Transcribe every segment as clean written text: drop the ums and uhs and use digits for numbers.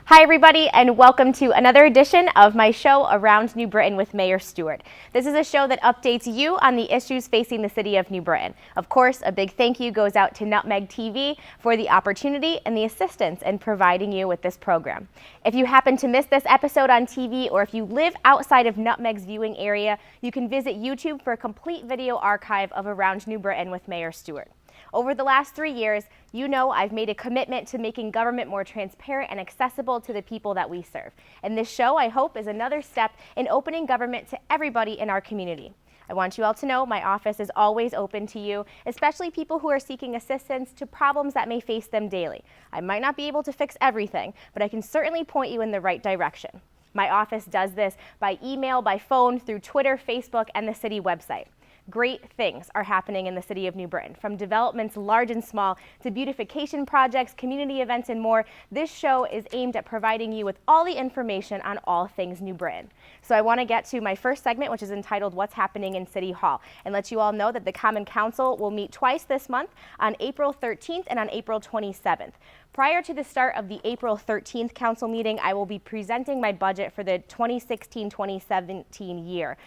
Hi everybody, and welcome to another edition of my show Around New Britain with Mayor Stewart. This is a show that updates you on the issues facing the city of New Britain. Of course, a big thank you goes out to Nutmeg TV for the opportunity and the assistance in providing you with this program. If you happen to miss this episode on TV, or if you live outside of Nutmeg's viewing area, you can visit YouTube for a complete video archive of Around New Britain with Mayor Stewart. Over the last 3 years, you know I've made a commitment to making government more transparent and accessible to the people that we serve. And this show, I hope, is another step in opening government to everybody in our community. I want you all to know my office is always open to you, especially people who are seeking assistance to problems that may face them daily. I might not be able to fix everything, but I can certainly point you in the right direction. My office does this by email, by phone, through Twitter, Facebook, and the city website. Great things are happening in the city of New Britain, from developments large and small to beautification projects, community events, and more. This show is aimed at providing you with all the information on all things New Britain. So I want to get to my first segment, which is entitled What's Happening in City Hall, and let you all know that the Common Council will meet twice this month, on April 13th and on April 27th. Prior to the start of the April 13th council meeting, I will be presenting my budget for the 2016-2017 year.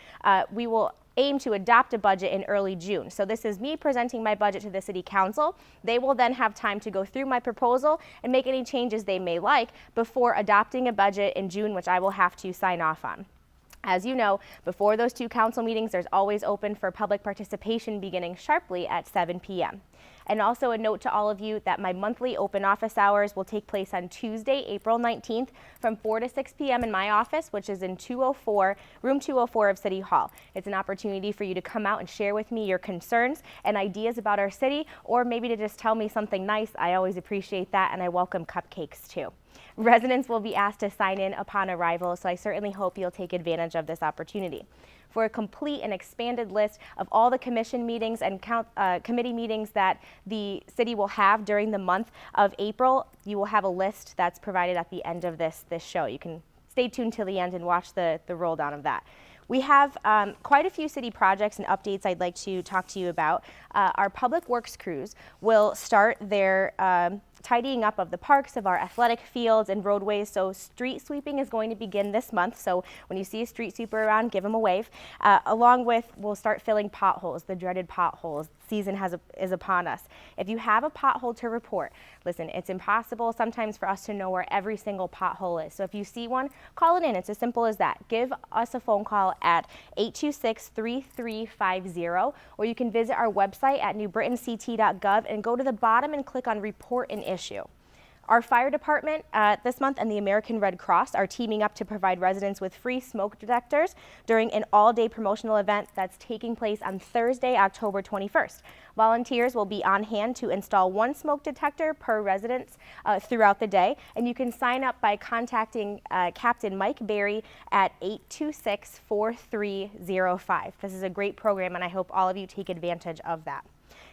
We will aim to adopt a budget in early June. So this is me presenting my budget to the City Council. They will then have time to go through my proposal and make any changes they may like before adopting a budget in June, which I will have to sign off on. As you know, before those two council meetings, there's always open for public participation beginning sharply at 7 p.m. And also a note to all of you that my monthly open office hours will take place on Tuesday, April 19th from 4 to 6 p.m. in my office, which is in room 204 of City Hall. It's an opportunity for you to come out and share with me your concerns and ideas about our city, or maybe to just tell me something nice. I always appreciate that, and I welcome cupcakes too. Residents will be asked to sign in upon arrival, so I certainly hope you'll take advantage of this opportunity. For a complete and expanded list of all the commission meetings and committee meetings that the city will have during the month of April, you will have a list that's provided at the end of this show. You can stay tuned till the end and watch the roll down of that. We have quite a few city projects and updates I'd like to talk to you about. Our public works crews will start their tidying up of the parks, of our athletic fields and roadways. So street sweeping is going to begin this month. So when you see a street sweeper around, give them a wave. Along with, we'll start filling potholes, the dreaded potholes. Season is upon us. If you have a pothole to report, listen, it's impossible sometimes for us to know where every single pothole is. So if you see one, call it in. It's as simple as that. Give us a phone call at 826-3350, or you can visit our website at newbritanct.gov and go to the bottom and click on Report an Issue. Our fire department this month and the American Red Cross are teaming up to provide residents with free smoke detectors during an all-day promotional event that's taking place on Thursday, October 21st. Volunteers will be on hand to install one smoke detector per resident throughout the day, and you can sign up by contacting Captain Mike Berry at 826-4305. This is a great program, and I hope all of you take advantage of that.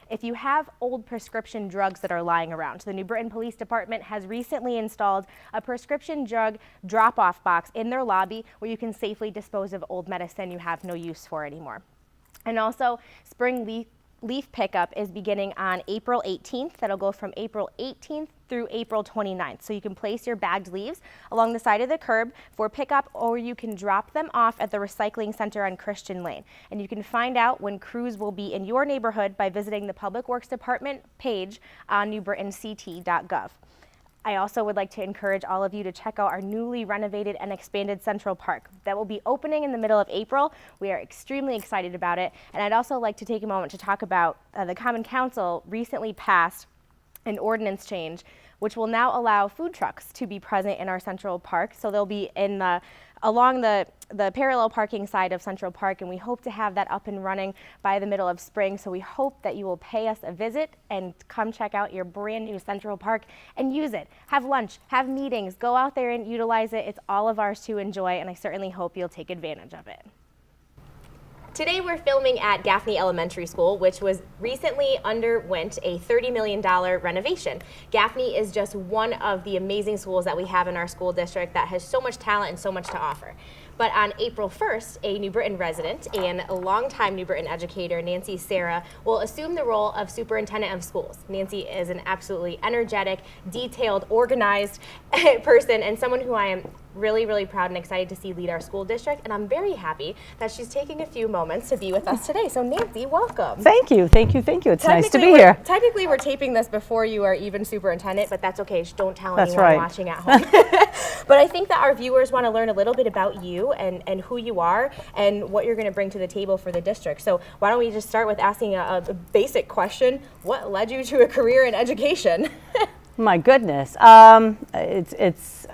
If you have old prescription drugs that are lying around, the New Britain Police Department has recently installed a prescription drug drop-off box in their lobby where you can safely dispose of old medicine you have no use for anymore. And also, spring leaf pickup is beginning on April 18th. That'll go from April 18th through April 29th. So you can place your bagged leaves along the side of the curb for pickup, or you can drop them off at the recycling center on Christian Lane. And you can find out when crews will be in your neighborhood by visiting the Public Works Department page on newbritanct.gov. I also would like to encourage all of you to check out our newly renovated and expanded Central Park. That will be opening in the middle of April. We are extremely excited about it. And I'd also like to take a moment to talk about the Common Council recently passed an ordinance change which will now allow food trucks to be present in our Central Park. So they'll be along the parallel parking side of Central Park, and we hope to have that up and running by the middle of spring. So we hope that you will pay us a visit and come check out your brand new Central Park and use it. Have lunch, have meetings, go out there and utilize it. It's all of ours to enjoy, and I certainly hope you'll take advantage of it. Today we're filming at Gaffney Elementary School, which was recently underwent a $30 million renovation. Gaffney is just one of the amazing schools that we have in our school district that has so much talent and so much to offer. But on April 1st, a New Britain resident and a longtime New Britain educator, Nancy Sarra, will assume the role of superintendent of schools. Nancy is an absolutely energetic, detailed, organized person, and someone who I am really, really proud and excited to see lead our school district, and I'm very happy that she's taking a few moments to be with us today. So Nancy, welcome. Thank you, thank you, thank you. It's nice to be here. Technically, we're taping this before you are even superintendent, but that's okay. Just don't tell That's anyone right. watching at home. But I think that our viewers want to learn a little bit about you and who you are and what you're going to bring to the table for the district. So why don't we just start with asking a basic question. What led you to a career in education? My goodness. It's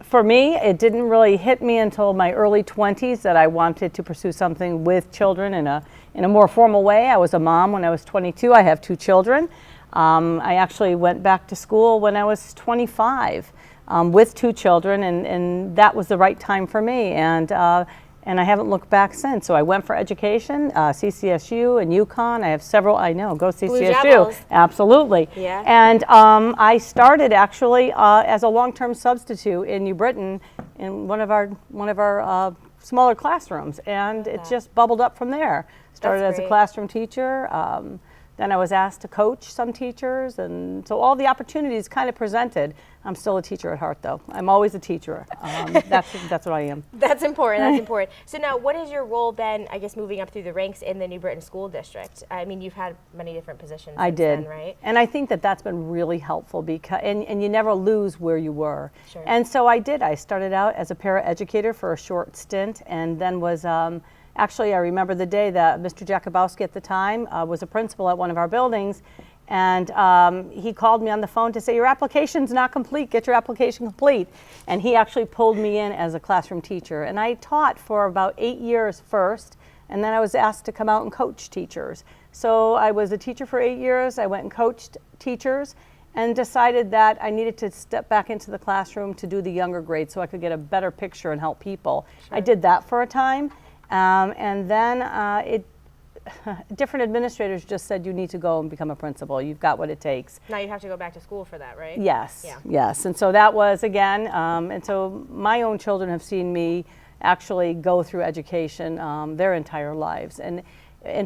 for me, it didn't really hit me until my early 20s that I wanted to pursue something with children in a more formal way. I was a mom when I was 22. I have 2 children. I actually went back to school when I was 25 with 2 children, and that was the right time for me. And I haven't looked back since. So I went for education, CCSU and UConn. I have several. I know, go CCSU. Blue Jackals. Absolutely. Yeah. And I started actually as a long-term substitute in New Britain in one of our smaller classrooms, and it just bubbled up from there. Started as a classroom teacher. Then I was asked to coach some teachers, and so all the opportunities kind of presented. I'm still a teacher at heart, though. I'm always a teacher. That's what I am. That's important. That's important. So now, what has your role been, I guess, moving up through the ranks in the New Britain School District? I mean, you've had many different positions. I did, then, right? And I think that that's been really helpful because, and you never lose where you were. Sure. And so I did. I started out as a paraeducator for a short stint, and then was. Actually, I remember the day that Mr. Jakubowski at the time was a principal at one of our buildings, and he called me on the phone to say, your application's not complete, get your application complete. And he actually pulled me in as a classroom teacher. And I taught for about 8 years first, and then I was asked to come out and coach teachers. So I was a teacher for 8 years. I went and coached teachers and decided that I needed to step back into the classroom to do the younger grades so I could get a better picture and help people. Sure. I did that for a time. And then different administrators just said you need to go and become a principal. You've got what it takes. Now you have to go back to school for that, right? Yes. Yeah. Yes. And so that was again. And so my own children have seen me actually go through education their entire lives, and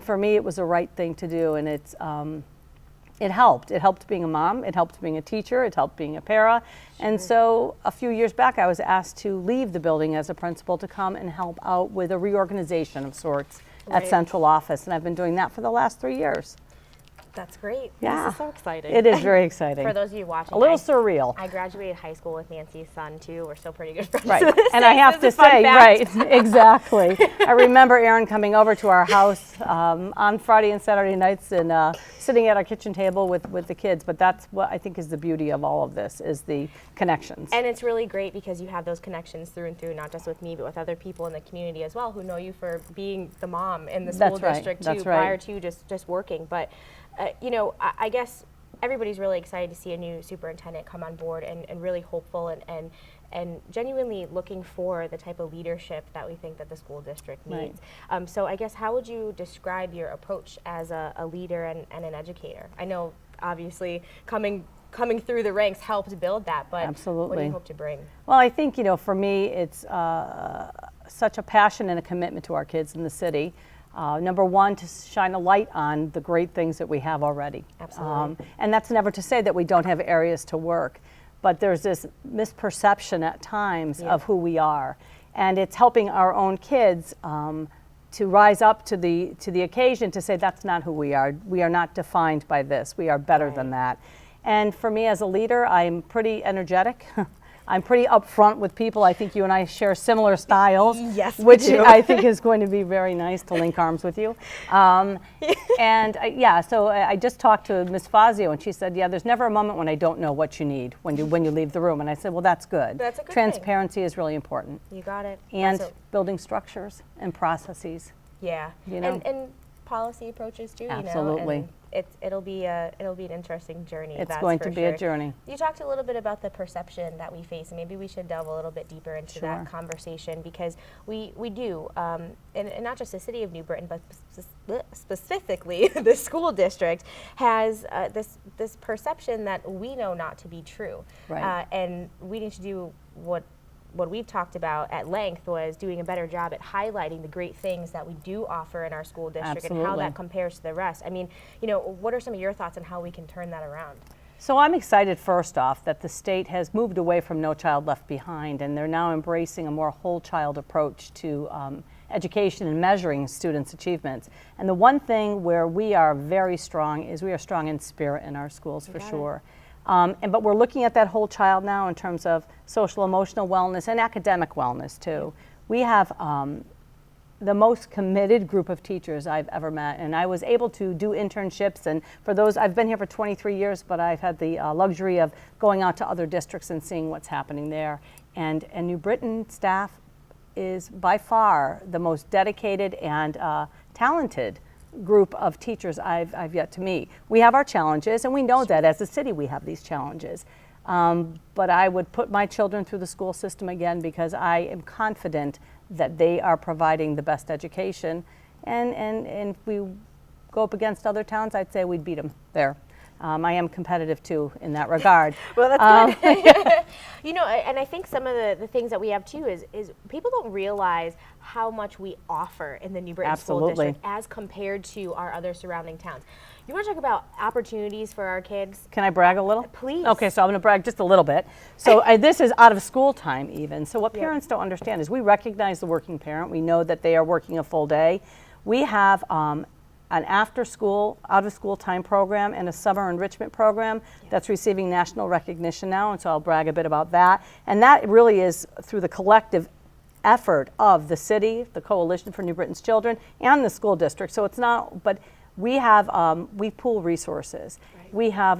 for me it was the right thing to do, and it's. It helped. It helped being a mom. It helped being a teacher. It helped being a para. Sure. And so a few years back, I was asked to leave the building as a principal to come and help out with a reorganization of sorts at central office. And I've been doing that for the last 3 years. That's great. Yeah. This is so exciting. It is very exciting. For those of you watching, a little surreal. I graduated high school with Nancy's son too. We're still pretty good friends. Right. And I have to say, right, exactly. I remember Erin coming over to our house on Friday and Saturday nights and sitting at our kitchen table with the kids. But that's what I think is the beauty of all of this, is the connections. And it's really great because you have those connections through and through, not just with me, but with other people in the community as well who know you for being the mom in the school district too, prior to just working. But you know, I guess everybody's really excited to see a new superintendent come on board and really hopeful and genuinely looking for the type of leadership that we think that the school district needs. Right. So I guess how would you describe your approach as a leader and an educator? I know obviously coming through the ranks helped build that, but absolutely. What do you hope to bring? Well, I think, you know, for me it's such a passion and a commitment to our kids in the city. Number one, to shine a light on the great things that we have already. Absolutely. And that's never to say that we don't have areas to work, but there's this misperception at times of who we are. And it's helping our own kids to rise up to the occasion to say that's not who we are. We are not defined by this. We are better than that. And for me as a leader, I'm pretty energetic. I'm pretty upfront with people. I think you and I share similar styles, yes, which I think is going to be very nice to link arms with you. And yeah, so I just talked to Ms. Fazio, and she said, yeah, there's never a moment when I don't know what you need when you leave the room. And I said, well, that's good. That's a good Transparency is really important. You got it. And building structures and processes. Yeah, you know? and policy approaches too. Absolutely. You know, and it'll be an interesting journey. It's going to be a journey. You talked a little bit about the perception that we face, and maybe we should delve a little bit deeper into that conversation, because we do, and not just the city of New Britain, but specifically the school district has this perception that we know not to be true, right. And we need to do what what we've talked about at length was doing a better job at highlighting the great things that we do offer in our school district and how that compares to the rest. I mean, you know, what are some of your thoughts on how we can turn that around? So I'm excited, first off, that the state has moved away from No Child Left Behind, and they're now embracing a more whole child approach to education and measuring students' achievements. And the one thing where we are very strong is we are strong in spirit in our schools, for sure. But we're looking at that whole child now in terms of social emotional wellness and academic wellness too. We have the most committed group of teachers I've ever met, and I was able to do internships, and for those, I've been here for 23 years, but I've had the luxury of going out to other districts and seeing what's happening there. And New Britain staff is by far the most dedicated and talented group of teachers I've yet to meet. We have our challenges, and we know that as a city we have these challenges. But I would put my children through the school system again because I am confident that they are providing the best education. And if we go up against other towns, I'd say we'd beat them there. I am competitive too in that regard. Well, that's good. You know, and I think some of the things that we have too is people don't realize how much we offer in the New Britain School District as compared to our other surrounding towns. You want to talk about opportunities for our kids? Can I brag a little? Please. Okay, so I'm going to brag just a little bit. So this is out of school time even. So what parents don't understand is we recognize the working parent. We know that they are working a full day. We have an after-school, out-of-school time program and a summer enrichment program that's receiving national recognition now, and so I'll brag a bit about that. And that really is through the collective effort of the city, the Coalition for New Britain's Children, and the school district. So it's not, but we have, we pool resources. Right. We have,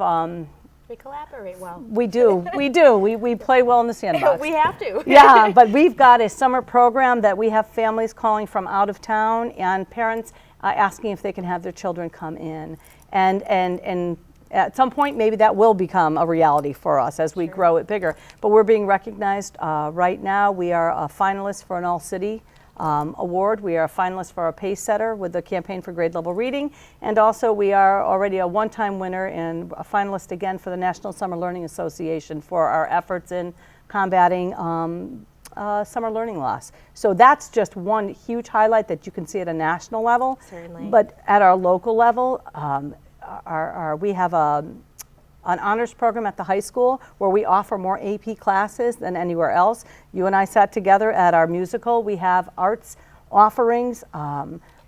we collaborate well. We do, we play well in the sandbox. We have to. Yeah, but we've got a summer program that we have families calling from out of town and parents asking if they can have their children come in. And at some point, maybe that will become a reality for us as we grow it bigger. But we're being recognized right now. We are a finalist for an all-city award. We are a finalist for a pace setter with the Campaign for Grade Level Reading. And also we are already a one-time winner and a finalist again for the National Summer Learning Association for our efforts in combating summer learning loss. So that's just one huge highlight that you can see at a national level. Certainly. But at our local level, we have an honors program at the high school where we offer more AP classes than anywhere else. You and I sat together at our musical. We have arts offerings.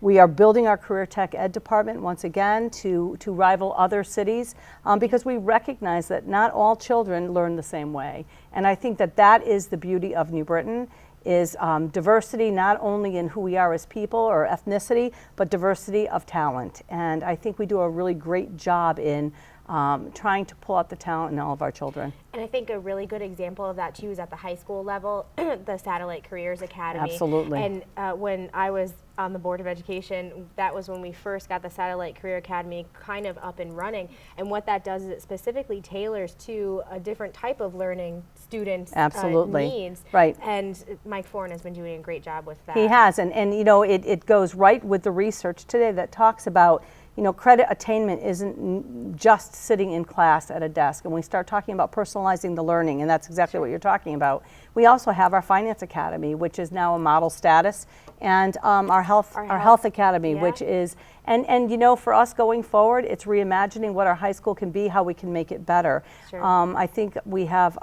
We are building our career tech ed department once again to rival other cities because we recognize that not all children learn the same way. And I think that that is the beauty of New Britain is diversity not only in who we are as people or ethnicity, but diversity of talent. And I think we do a really great job in trying to pull out the talent in all of our children. And I think a really good example of that too is at the high school level, the Satellite Careers Academy. Absolutely. And when I was on the Board of Education, that was when we first got the Satellite Career Academy kind of up and running. And what that does is it specifically tailors to a different type of learning students' needs. Right. And Mike Foran has been doing a great job with that. He has, and you know, it goes right with the research today that talks about, you know, credit attainment isn't just sitting in class at a desk. And we start talking about personalizing the learning, and that's exactly what you're talking about. We also have our Finance Academy, which is now a model status, and our Health Academy, which is, and you know, for us going forward, it's reimagining what our high school can be, how we can make it better. Sure. I think we have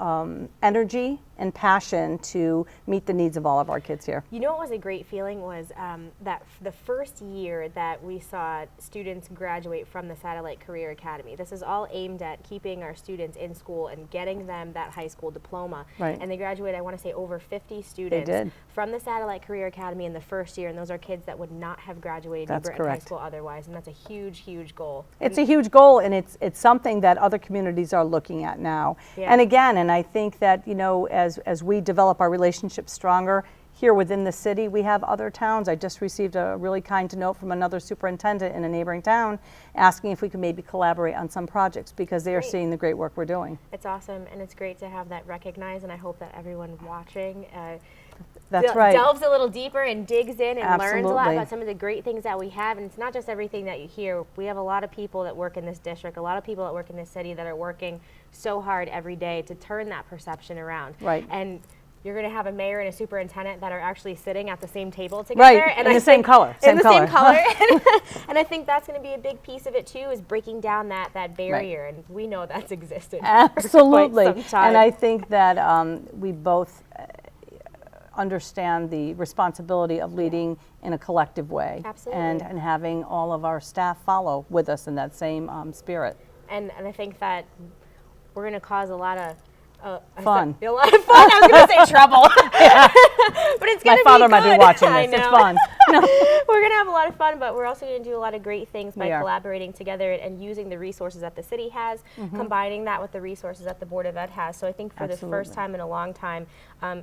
energy and passion to meet the needs of all of our kids here. You know what was a great feeling was that the first year that we saw students graduate from the Satellite Career Academy. This is all aimed at keeping our students in school and getting them that high school diploma. Right. And they graduated, I want to say, over 50 students from the Satellite Career Academy in the first year, and those are kids that would not have graduated New Britain High School otherwise, and that's a huge, huge goal. It's a huge goal, and it's something that other communities are looking at now. Yeah. And again, and I think that, you know, as we develop our relationships stronger here within the city, we have other towns. I just received a really kind note from another superintendent in a neighboring town asking if we could maybe collaborate on some projects because they are seeing the great work we're doing. It's awesome, and it's great to have that recognized, and I hope that everyone watching delves a little deeper and digs in and learns a lot about some of the great things that we have. And it's not just everything that you hear. We have a lot of people that work in this district, a lot of people that work in this city that are working so hard every day to turn that perception around. Right. And you're going to have a mayor and a superintendent that are actually sitting at the same table together. Right, and in the same color. Same color. And I think that's going to be a big piece of it too, is breaking down that barrier. Right. And we know that's existed Absolutely. for quite some time. And I think that we both understand the responsibility of leading in a collective way. Absolutely. And having all of our staff follow with us in that same spirit. And I think that we're going to cause a lot of fun. A lot of fun. I was going to say trouble. But it's going to be good. My father might be watching this. It's fun. No. We're going to have a lot of fun, but we're also going to do a lot of great things by collaborating together and using the resources that the city has, combining that with the resources that the Board of Ed has. So I think for the first time in a long time,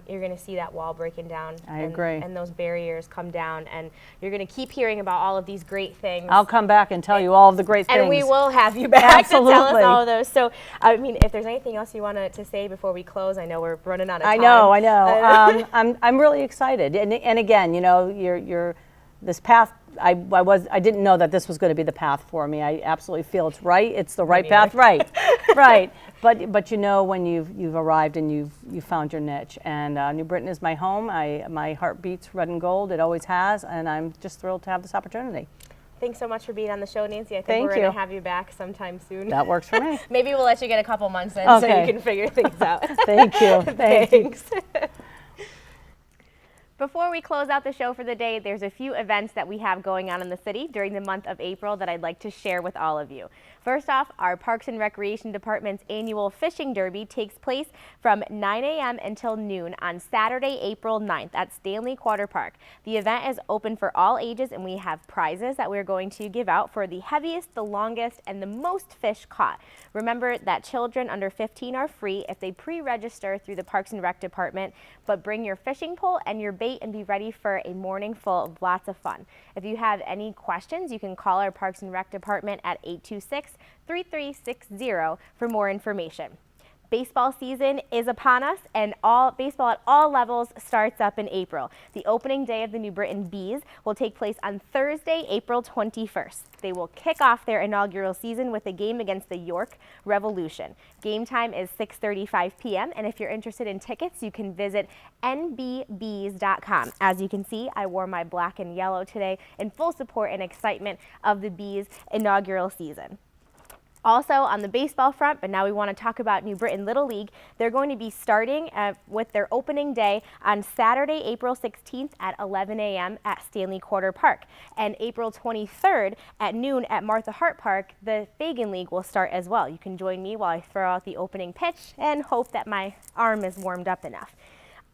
you're going to see that wall breaking down. I agree. And those barriers come down, and you're going to keep hearing about all of these great things. I'll come back and tell you all of the great things. And we will have you back Absolutely. to tell us all of those. So, I mean, if there's anything else you wanted to say before we close, I know we're running out of time. I know. I'm really excited. And again, you know, you're this path. I didn't know that this was going to be the path for me. I absolutely feel it's right. It's the right path, right, right. But you know when you've arrived and you've found your niche. And New Britain is my home. My heart beats red and gold. It always has, and I'm just thrilled to have this opportunity. Thanks so much for being on the show, Nancy. I think we're going to have you back sometime soon. That works for me. Maybe we'll let you get a couple months in so you can figure things out. Thank you. Thanks. Before we close out the show for the day, there's a few events that we have going on in the city during the month of April that I'd like to share with all of you. First off, our Parks and Recreation Department's annual Fishing Derby takes place from 9 a.m. until noon on Saturday, April 9th at Stanley Quarter Park. The event is open for all ages, and we have prizes that we're going to give out for the heaviest, the longest, and the most fish caught. Remember that children under 15 are free if they pre-register through the Parks and Rec Department, but bring your fishing pole and your bait and be ready for a morning full of lots of fun. If you have any questions, you can call our Parks and Rec Department at 826-3360 for more information. Baseball season is upon us, and baseball at all levels starts up in April. The opening day of the New Britain Bees will take place on Thursday, April 21st. They will kick off their inaugural season with a game against the York Revolution. Game time is 6:35 p.m., and if you're interested in tickets, you can visit nbbees.com. As you can see, I wore my black and yellow today in full support and excitement of the Bees' inaugural season. Also on the baseball front, but now we want to talk about New Britain Little League. They're going to be starting with their opening day on Saturday, April 16th at 11 a.m. at Stanley Quarter Park. And April 23rd at noon at Martha Hart Park, the Fagan League will start as well. You can join me while I throw out the opening pitch and hope that my arm is warmed up enough.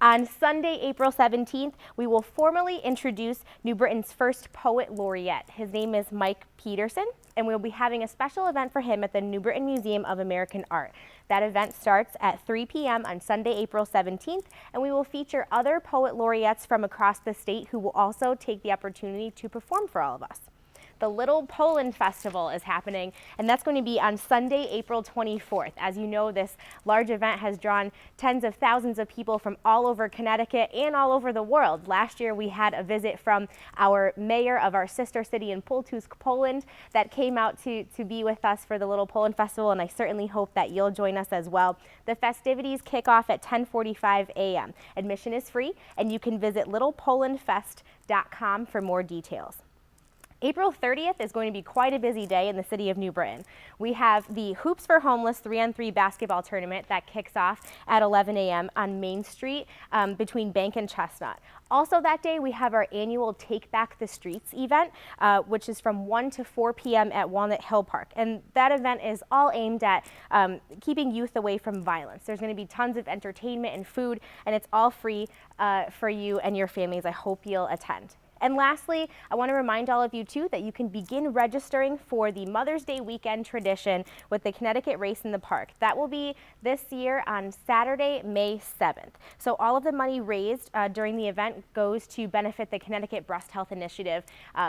On Sunday, April 17th, we will formally introduce New Britain's first poet laureate. His name is Mike Peterson, and we'll be having a special event for him at the New Britain Museum of American Art. That event starts at 3 p.m. on Sunday, April 17th, and we will feature other poet laureates from across the state who will also take the opportunity to perform for all of us. The Little Poland Festival is happening, and that's going to be on Sunday, April 24th. As you know, this large event has drawn tens of thousands of people from all over Connecticut and all over the world. Last year, we had a visit from our mayor of our sister city in Półtusk, Poland, that came out to be with us for the Little Poland Festival, and I certainly hope that you'll join us as well. The festivities kick off at 10:45 a.m. Admission is free, and you can visit littlepolandfest.com for more details. April 30th is going to be quite a busy day in the city of New Britain. We have the Hoops for Homeless 3-on-3 basketball tournament that kicks off at 11 a.m. on Main Street between Bank and Chestnut. Also that day, we have our annual Take Back the Streets event, which is from 1 to 4 p.m. at Walnut Hill Park. And that event is all aimed at keeping youth away from violence. There's going to be tons of entertainment and food, and it's all free for you and your families. I hope you'll attend. And lastly, I want to remind all of you, too, that you can begin registering for the Mother's Day weekend tradition with the Connecticut Race in the Park. That will be this year on Saturday, May 7th. So all of the money raised during the event goes to benefit the Connecticut Breast Health Initiative.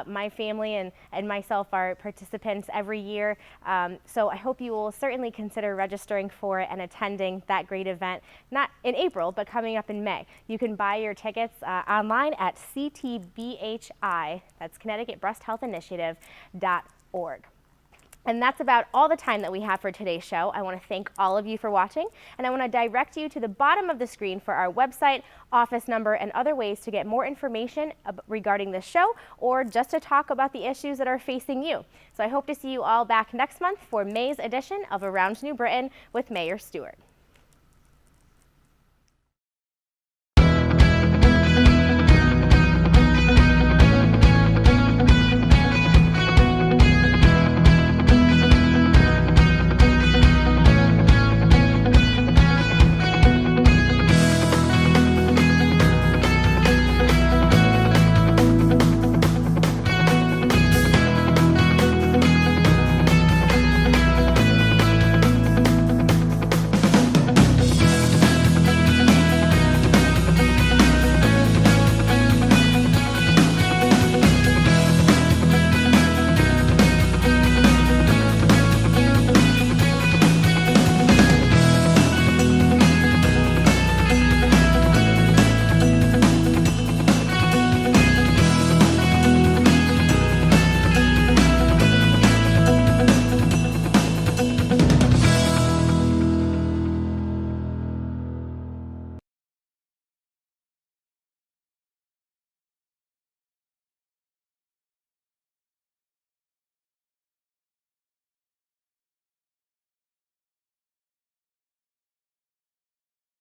My family and myself are participants every year, so I hope you will certainly consider registering for it and attending that great event, not in April, but coming up in May. You can buy your tickets online at CTBHI, that's Connecticut Breast Health Initiative.org. And that's about all the time that we have for today's show. I want to thank all of you for watching, and I want to direct you to the bottom of the screen for our website, office number, and other ways to get more information regarding this show, or just to talk about the issues that are facing you. So I hope to see you all back next month for May's edition of Around New Britain with Mayor Stewart.